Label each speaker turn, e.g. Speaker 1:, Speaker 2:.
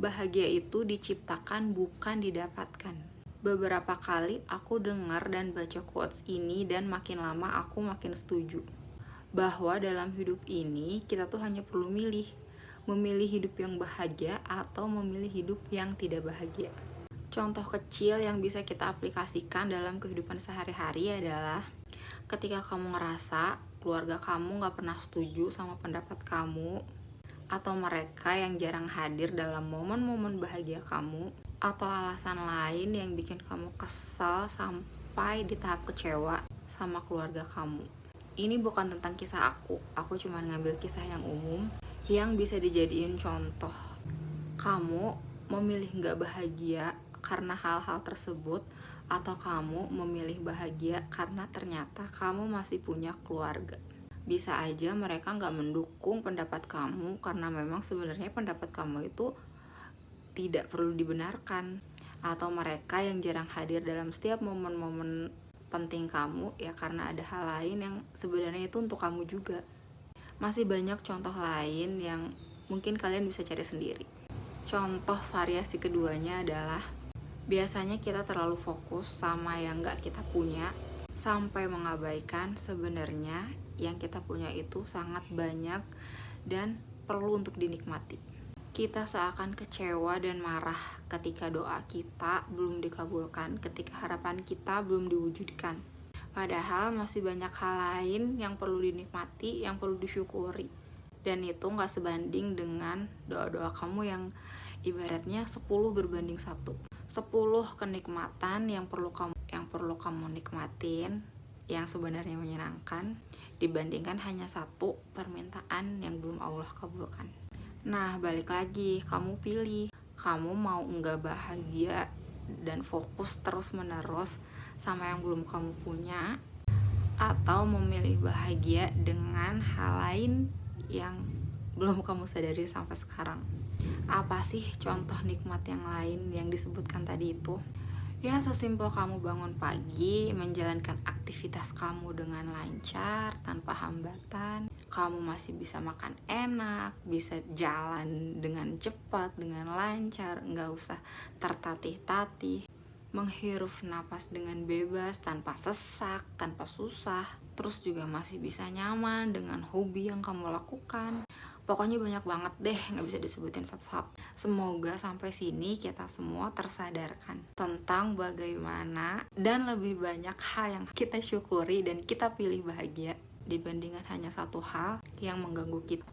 Speaker 1: Bahagia itu diciptakan bukan didapatkan. Beberapa kali aku dengar dan baca quotes ini dan makin lama aku makin setuju. Bahwa dalam hidup ini kita tuh hanya perlu memilih hidup yang bahagia atau memilih hidup yang tidak bahagia. Contoh kecil yang bisa kita aplikasikan dalam kehidupan sehari-hari adalah ketika kamu ngerasa keluarga kamu gak pernah setuju sama pendapat kamu, atau mereka yang jarang hadir dalam momen-momen bahagia kamu, atau alasan lain yang bikin kamu kesal sampai di tahap kecewa sama keluarga kamu. Ini bukan tentang kisah aku cuma ngambil kisah yang umum yang bisa dijadiin contoh. Kamu memilih gak bahagia karena hal-hal tersebut, atau kamu memilih bahagia karena ternyata kamu masih punya keluarga. Bisa aja mereka gak mendukung pendapat kamu karena memang sebenarnya pendapat kamu itu tidak perlu dibenarkan, atau mereka yang jarang hadir dalam setiap momen-momen penting kamu ya karena ada hal lain yang sebenarnya itu untuk kamu juga. Masih banyak contoh lain yang mungkin kalian bisa cari sendiri. Contoh variasi keduanya adalah biasanya kita terlalu fokus sama yang gak kita punya sampai mengabaikan sebenarnya yang kita punya itu sangat banyak dan perlu untuk dinikmati. Kita seakan kecewa dan marah ketika doa kita belum dikabulkan, ketika harapan kita belum diwujudkan. Padahal masih banyak hal lain yang perlu dinikmati, yang perlu disyukuri. Dan itu gak sebanding dengan doa-doa kamu yang ibaratnya 10 berbanding 1. 10 kenikmatan yang perlu kamu nikmatin, yang sebenarnya menyenangkan, dibandingkan hanya 1 permintaan yang belum Allah kabulkan. Nah, balik lagi, kamu pilih. Kamu mau enggak bahagia dan fokus terus-menerus sama yang belum kamu punya, atau memilih bahagia dengan hal lain yang belum kamu sadari sampai sekarang. Apa sih contoh nikmat yang lain yang disebutkan tadi itu? Ya, sesimpel kamu bangun pagi, menjalankan aktivitas kamu dengan lancar, tanpa hambatan. Kamu masih bisa makan enak, bisa jalan dengan cepat, dengan lancar, gak usah tertatih-tatih. Menghirup napas dengan bebas, tanpa sesak, tanpa susah. Terus juga masih bisa nyaman dengan hobi yang kamu lakukan. Pokoknya banyak banget deh, gak bisa disebutin satu-satu. Semoga sampai sini kita semua tersadarkan tentang bagaimana dan lebih banyak hal yang kita syukuri dan kita pilih bahagia dibandingkan hanya satu hal yang mengganggu kita.